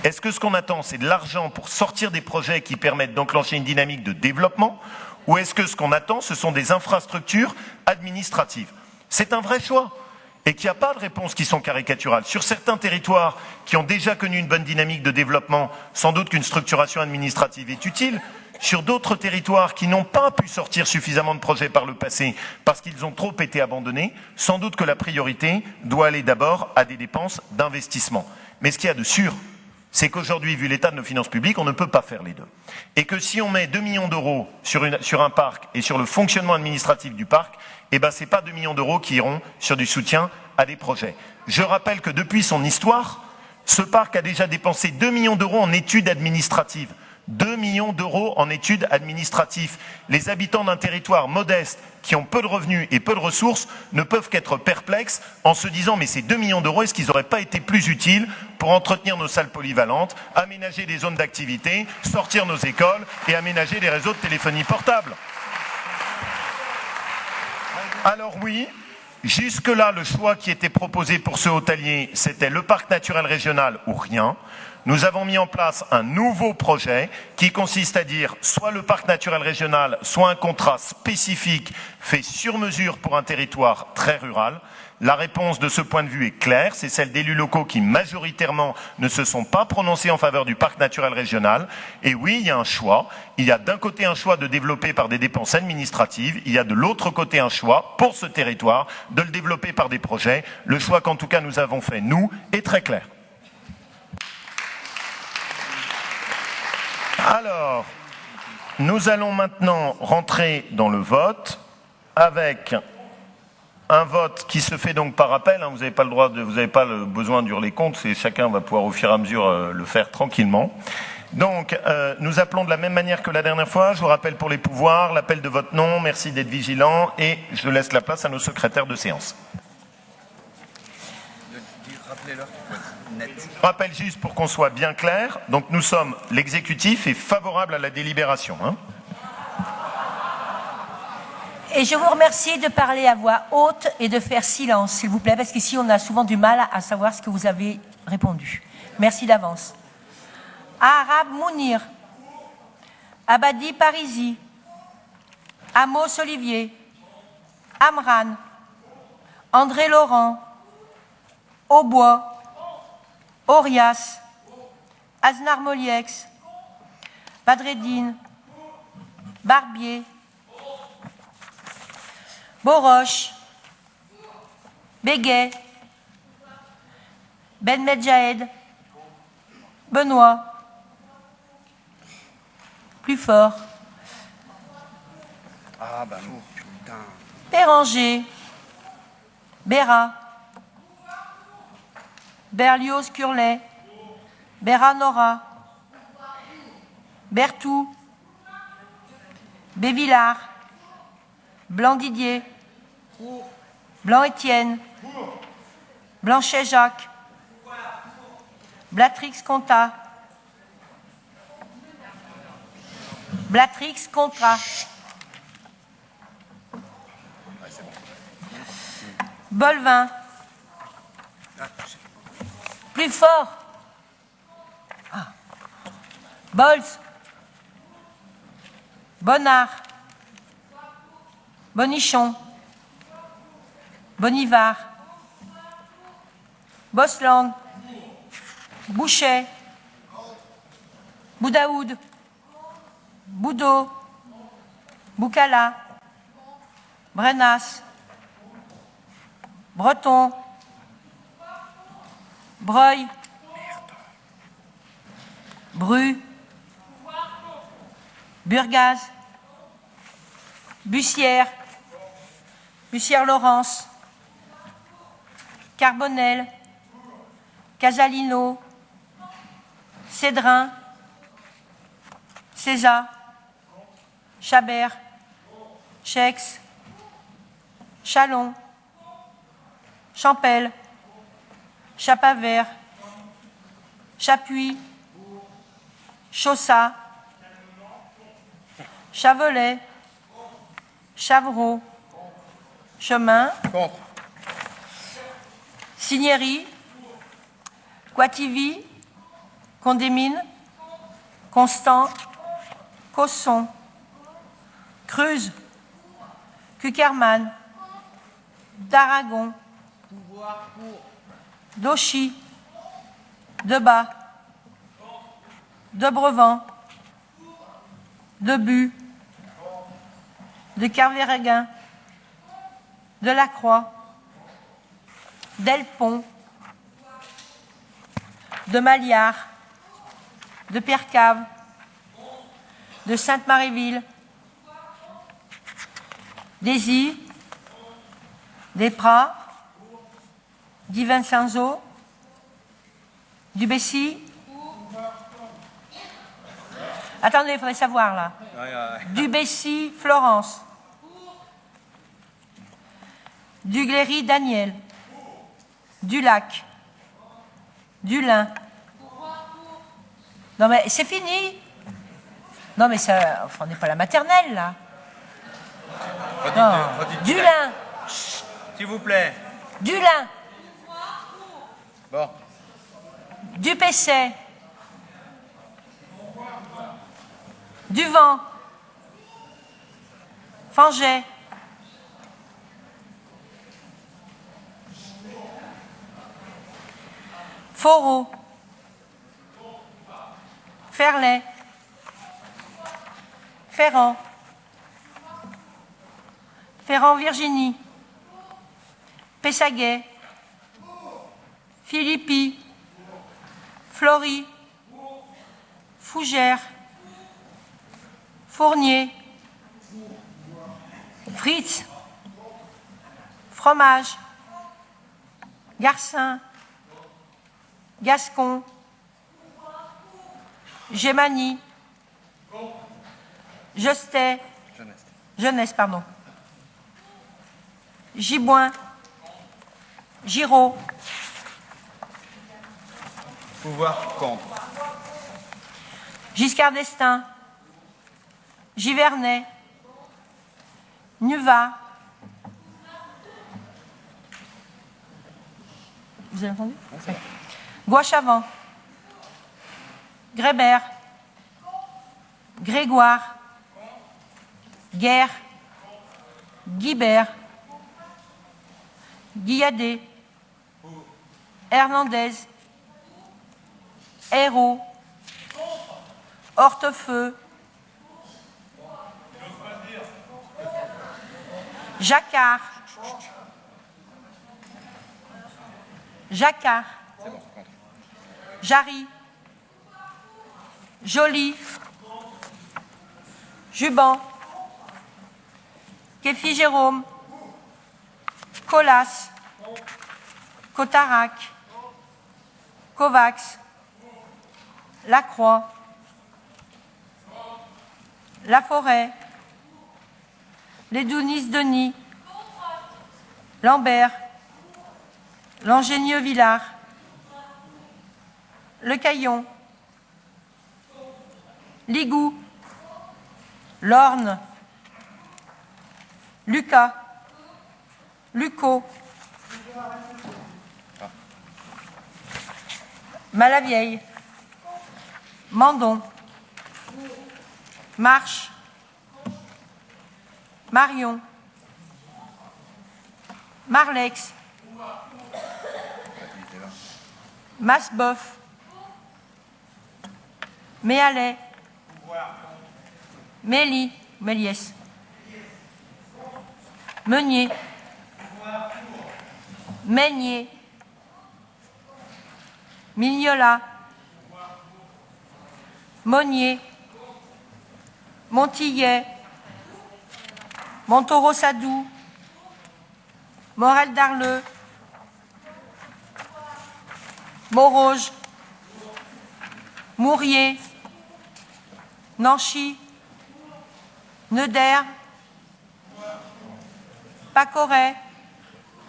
Est-ce que ce qu'on attend, c'est de l'argent pour sortir des projets qui permettent d'enclencher une dynamique de développement, ou est-ce que ce qu'on attend, ce sont des infrastructures administratives? C'est un vrai choix. Et qu'il n'y a pas de réponses qui sont caricaturales. Sur certains territoires qui ont déjà connu une bonne dynamique de développement, sans doute qu'une structuration administrative est utile. Sur d'autres territoires qui n'ont pas pu sortir suffisamment de projets par le passé parce qu'ils ont trop été abandonnés, sans doute que la priorité doit aller d'abord à des dépenses d'investissement. Mais ce qu'il y a de sûr, c'est qu'aujourd'hui, vu l'état de nos finances publiques, on ne peut pas faire les deux. Et que si on met 2 millions d'euros sur un parc et sur le fonctionnement administratif du parc, eh ben, ce n'est pas 2 millions d'euros qui iront sur du soutien à des projets. Je rappelle que depuis son histoire, ce parc a déjà dépensé 2 millions d'euros en études administratives. 2 millions d'euros en études administratives. Les habitants d'un territoire modeste qui ont peu de revenus et peu de ressources ne peuvent qu'être perplexes en se disant mais ces 2 millions d'euros, est-ce qu'ils n'auraient pas été plus utiles pour entretenir nos salles polyvalentes, aménager des zones d'activité, sortir nos écoles et aménager des réseaux de téléphonie portable? Alors oui, jusque-là, le choix qui était proposé pour ce hôtelier, c'était le parc naturel régional ou rien. Nous avons mis en place un nouveau projet qui consiste à dire soit le parc naturel régional, soit un contrat spécifique fait sur mesure pour un territoire très rural. La réponse de ce point de vue est claire, c'est celle d'élus locaux qui majoritairement ne se sont pas prononcés en faveur du parc naturel régional. Et oui, il y a un choix. Il y a d'un côté un choix de développer par des dépenses administratives, il y a de l'autre côté un choix pour ce territoire de le développer par des projets. Le choix qu'en tout cas nous avons fait, nous, est très clair. Alors, nous allons maintenant rentrer dans le vote avec un vote qui se fait donc par appel. Vous n'avez pas le besoin d'hurler contre, chacun va pouvoir au fur et à mesure le faire tranquillement. Donc, nous appelons de la même manière que la dernière fois. Je vous rappelle pour les pouvoirs, l'appel de votre nom, merci d'être vigilant et je laisse la place à nos secrétaires de séance. Rappelez-leur qu'il faut être net. Je rappelle juste pour qu'on soit bien clair, donc nous sommes, l'exécutif est favorable à la délibération. Et je vous remercie de parler à voix haute et de faire silence, s'il vous plaît, parce qu'ici on a souvent du mal à savoir ce que vous avez répondu. Merci d'avance. Arab Mounir, Abadi Parisi, Amos Olivier, Amran, André Laurent, Aubois, Orias, Aznar Moliex, Badreddine, Barbier, Boroche, Béguet, Ben Medjahed, Benoît, plus fort, Béranger, Béra, Berlioz Curlet, Béra-Nora, Bertou, Bévillard, Blanc-Didier, Blanc-Étienne, Blanchet-Jacques, Blatrix-Contat, Blatrix-Contra, Bolvin, plus fort, Bols, Bonnard, Bonichon, Bonivard, Bosland, Bouchet, Boudaoud, Boudot, Boukala, Brenas, Breton, Breuil, Bru, Burgaz, Bussière, Bussière-Laurence, Carbonel, Casalino, Cédrin, César, Chabert, Chex, Chalon, Champel, Chapavert, Chapuis, Chaussat, Chavelet, Chavreau, Chemin, Cinieri, Quativi, Condémine, Constant, Cosson, Cruz, Cuckerman, d'Aragon, d'Auchy, Debat, d'Abrevant, Debu, de Carvéréguin, de Lacroix, d'Elpont, de Maliard, de Percave, de Sainte-Maréville, d'Aisy, des Pras, d'Y-Vincenzo, du Bessy. Attendez, il faudrait savoir là. Du Bessy, Florence. Du Gléry, Daniel. Du Lac. Du Lin. Non mais c'est fini. Non mais ça, enfin, on n'est pas la maternelle là. Du Lin. S'il vous plaît. Du Lin. Bon. Du Pesset. Du Vent. Fanget. Foreau. Ferlet. Ferrand. Ferrand-Virginie. Pessaguet. Philippi. Flory. Fougères. Fournier. Fritz. Fromage. Garcin. Gascon. Gémanie. Jostet. Jeunesse, pardon. Giboin. Giraud. Pouvoir contre. Giscard d'Estaing. Givernet. Nuva. Vous avez entendu? Oui. Gouachavant. Grébert. Grégoire. Guerre. Guibert. Guilladé. Hernandez. Hérault. Hortefeux. Jacquard. Jacquard. Jarry. Joly. Juban. Kéfi Jérôme. Colas. Cotarac. Kovacs. Lacroix. Laforêt. Lédounis Denis. Lambert. L'Angénieux Villard. Le Caillon. Ligou. Lorne. Lucas. Lucot. Malavieille. Mandon. Marche. Marion. Marlex. Masboff. Méalet. Mélie. Méliès. Meunier. Meignier. Mignola. Monnier. Montillet. Montaureau-Sadou. Morel d'Arleux. Morauge. Mourier. Nanchy. Neuder. Pacoret.